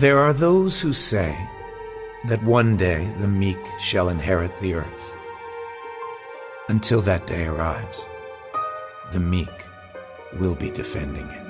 There are those who say that one day the meek shall inherit the earth. Until that day arrives, the meek will be defending it.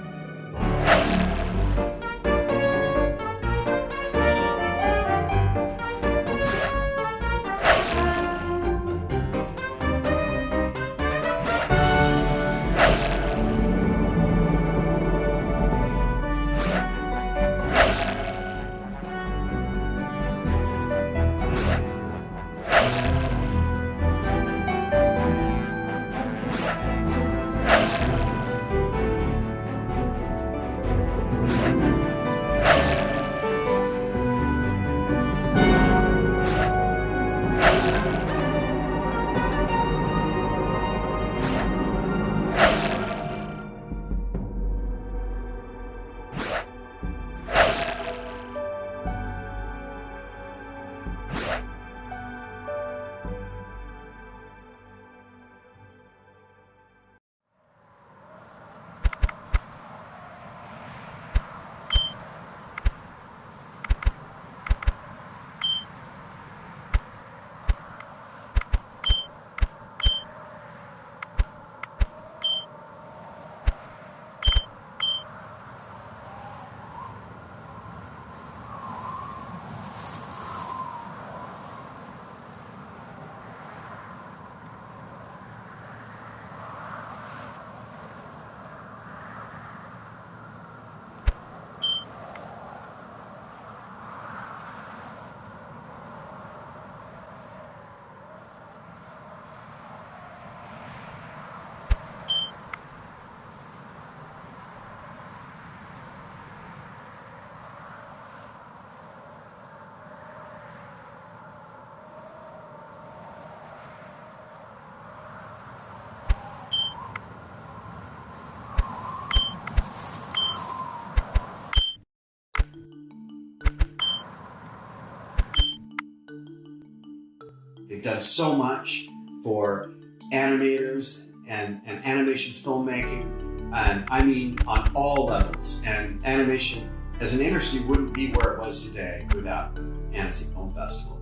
They've done so much for animators and animation filmmaking, and I mean on all levels. And animation as an industry wouldn't be where it was today without Annecy Film Festival.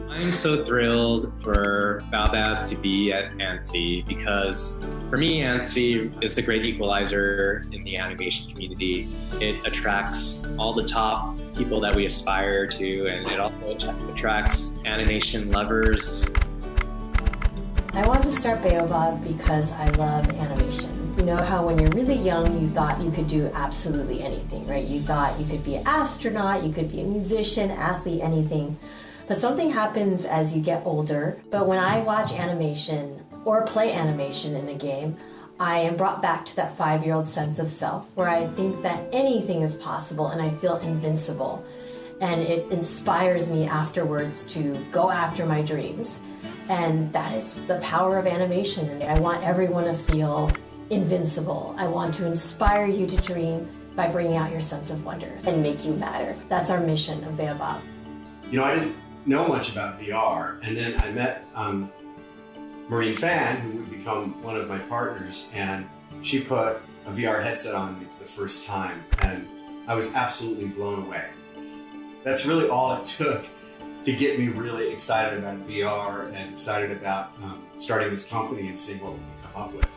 I'm so thrilled for Baobab to be at Annecy because for me, Annecy is the great equalizer in the animation community. It attracts all the top people that we aspire to, and it also attracts animation lovers. I wanted to start Baobab because I love animation. You know how when you're really young, you thought you could do absolutely anything, right? You thought you could be an astronaut, you could be a musician, athlete, anything. But something happens as you get older. But when I watch animation or play animation in a game, I am brought back to that 5-year-old sense of self where I think that anything is possible and I feel invincible. And it inspires me afterwards to go after my dreams. And that is the power of animation. And I want everyone to feel invincible. I want to inspire you to dream by bringing out your sense of wonder and make you matter. That's our mission of Baobab. You know, I didn't know much about VR, and then I met Maureen Fan, who would become one of my partners, and she put a VR headset on me for the first time, and I was absolutely blown away. That's really all it took to get me really excited about VR and excited about starting this company and seeing what we can come up with.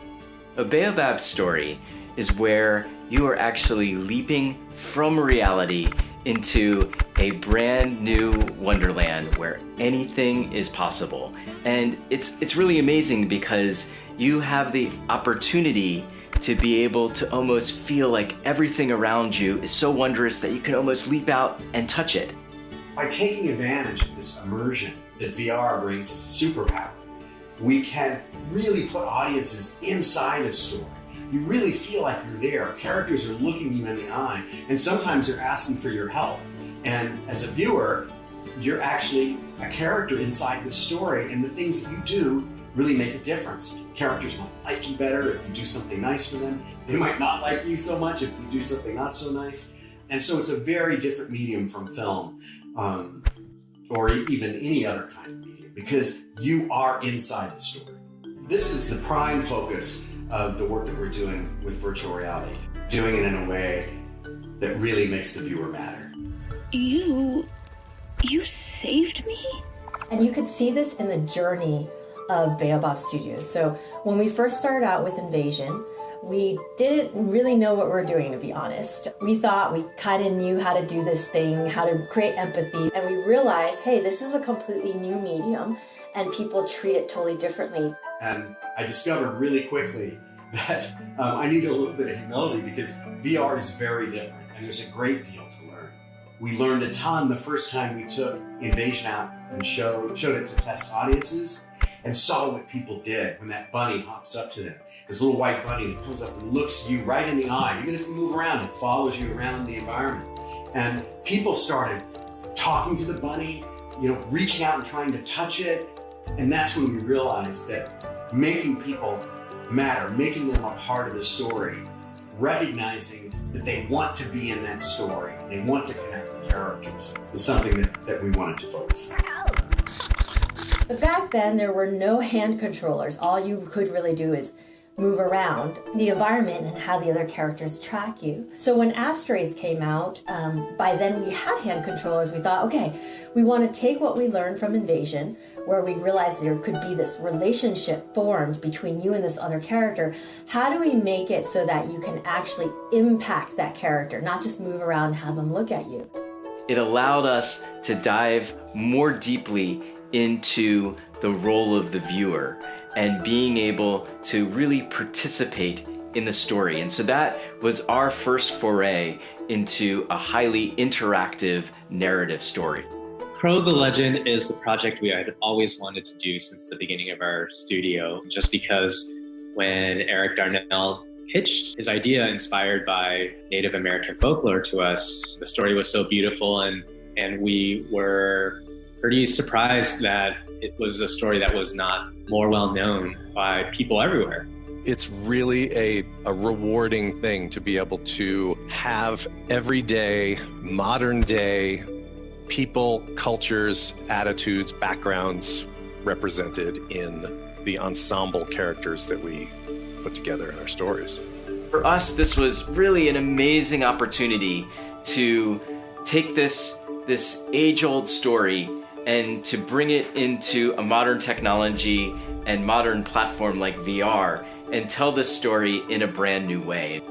A Baobab story is where you are actually leaping from reality into a brand new wonderland where anything is possible. And it's really amazing because you have the opportunity to be able to almost feel like everything around you is so wondrous that you can almost leap out and touch it. By taking advantage of this immersion that VR brings as a superpower, we can really put audiences inside a story. You really feel like you're there. Characters are looking you in the eye, and sometimes they're asking for your help. And as a viewer, you're actually a character inside the story, and the things that you do really make a difference. Characters might like you better if you do something nice for them. They might not like you so much if you do something not so nice. And so it's a very different medium from film, or even any other kind of medium, because you are inside the story. This is the prime focus of the work that we're doing with virtual reality, doing it in a way that really makes the viewer matter. You saved me? And you could see this in the journey of Baobab Studios. So when we first started out with Invasion, we didn't really know what we were doing, to be honest. We thought we kind of knew how to do this thing, how to create empathy, and we realized, hey, this is a completely new medium, and people treat it totally differently. And I discovered really quickly that I needed a little bit of humility because VR is very different, and there's a great deal to learn. We learned a ton the first time we took Invasion out and showed it to test audiences and saw what people did when that bunny hops up to them. This little white bunny that comes up and looks you right in the eye. Even if you move around, it follows you around the environment. And people started talking to the bunny, reaching out and trying to touch it. And that's when we realized that making people matter, making them a part of the story, recognizing that they want to be in that story, and they want to connect with characters, is something that we wanted to focus on. But back then, there were no hand controllers. All you could really do is move around the environment and have the other characters track you. So when Asteroids came out, by then we had hand controllers. We thought, okay, we want to take what we learned from Invasion, where we realized there could be this relationship formed between you and this other character. How do we make it so that you can actually impact that character, not just move around and have them look at you? It allowed us to dive more deeply into the role of the viewer and being able to really participate in the story. And so that was our first foray into a highly interactive narrative story. Crow the Legend is the project we had always wanted to do since the beginning of our studio, just because when Eric Darnell pitched his idea inspired by Native American folklore to us, the story was so beautiful, and we were pretty surprised that it was a story that was not more well known by people everywhere. It's really a rewarding thing to be able to have everyday, modern day people, cultures, attitudes, backgrounds represented in the ensemble characters that we put together in our stories. For us, this was really an amazing opportunity to take this age-old story and to bring it into a modern technology and modern platform like VR and tell this story in a brand new way.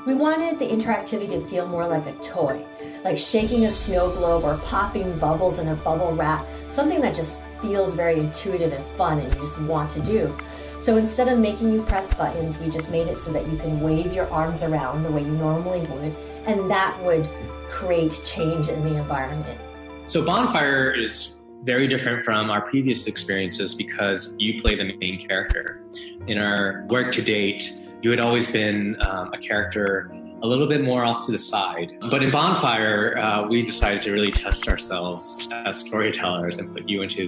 We wanted the interactivity to feel more like a toy, like shaking a snow globe or popping bubbles in a bubble wrap, something that just feels very intuitive and fun and you just want to do. So instead of making you press buttons, we just made it so that you can wave your arms around the way you normally would, and that would create change in the environment. So Bonfire is very different from our previous experiences because you play the main character. In our work to date, you had always been a character a little bit more off to the side. But in Bonfire, we decided to really test ourselves as storytellers and put you into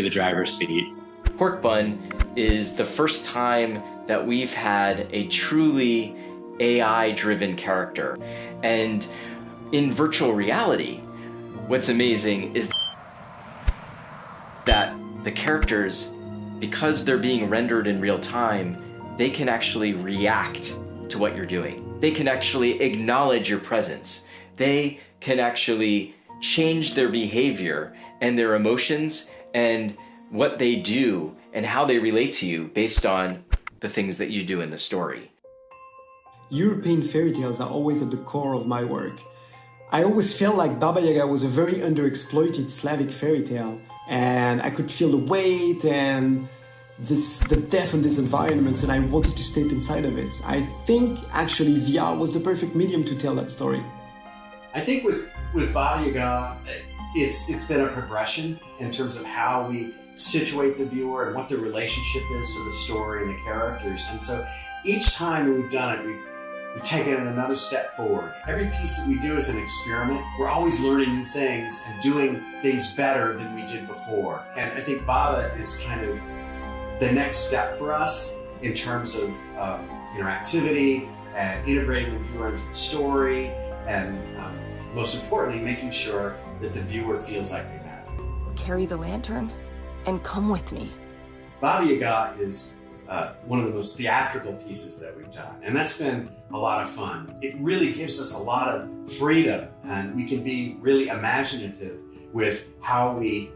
the driver's seat. Pork Bun is the first time that we've had a truly AI-driven character. And in virtual reality, what's amazing is that the characters, because they're being rendered in real time, they can actually react to what you're doing. They can actually acknowledge your presence. They can actually change their behavior and their emotions and what they do and how they relate to you based on the things that you do in the story. European fairy tales are always at the core of my work. I always felt like Baba Yaga was a very underexploited Slavic fairy tale, and I could feel the weight and the depth in these environments, and I wanted to step inside of it. I think actually VR was the perfect medium to tell that story. I think with Baba Yaga, it's been a progression in terms of how we situate the viewer and what the relationship is to the story and the characters. And so each time we've done it, we've taken it another step forward. Every piece that we do is an experiment. We're always learning new things and doing things better than we did before. And I think Baba is kind of the next step for us in terms of interactivity and integrating the viewer into the story, and most importantly, making sure that the viewer feels like they matter. Carry the lantern and come with me. Baba Yaga is one of the most theatrical pieces that we've done, and that's been a lot of fun. It really gives us a lot of freedom, and we can be really imaginative with how we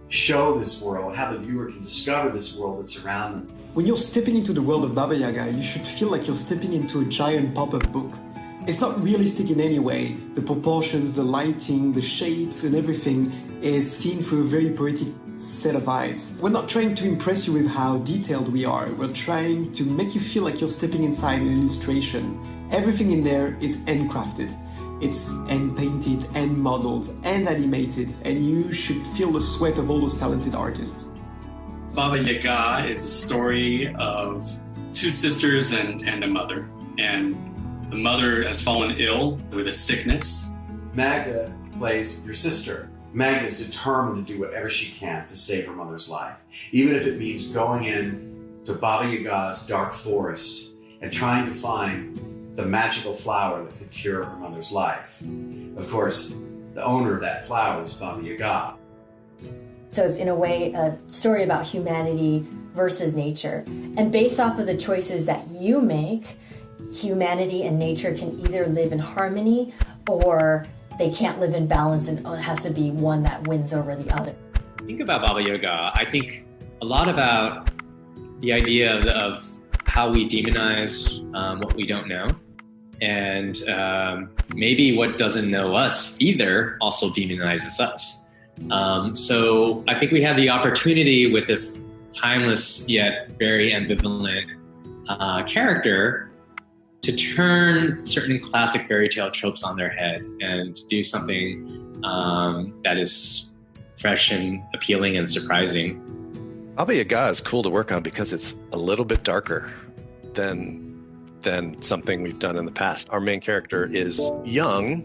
show this world, how the viewer can discover this world that's around them. When you're stepping into the world of Baba Yaga, you should feel like you're stepping into a giant pop-up book. It's not realistic in any way. The proportions, the lighting, the shapes, and everything is seen through a very poetic set of eyes. We're not trying to impress you with how detailed we are. We're trying to make you feel like you're stepping inside an illustration. Everything in there is handcrafted. It's hand-painted, hand-modeled, and animated, and you should feel the sweat of all those talented artists. Baba Yaga is a story of two sisters and a mother. And the mother has fallen ill with a sickness. Magda plays your sister. Magda is determined to do whatever she can to save her mother's life, even if it means going in to Baba Yaga's dark forest and trying to find the magical flower that could cure her mother's life. Of course, the owner of that flower is Baba Yaga. So it's in a way a story about humanity versus nature. And based off of the choices that you make, humanity and nature can either live in harmony or they can't live in balance, and it has to be one that wins over the other. Think about Baba Yaga. I think a lot about the idea of how we demonize what we don't know. And maybe what doesn't know us either also demonizes us. So I think we have the opportunity with this timeless yet very ambivalent character to turn certain classic fairy tale tropes on their head and do something that is fresh and appealing and surprising. Baba Yaga is cool to work on because it's a little bit darker than something we've done in the past. Our main character is young,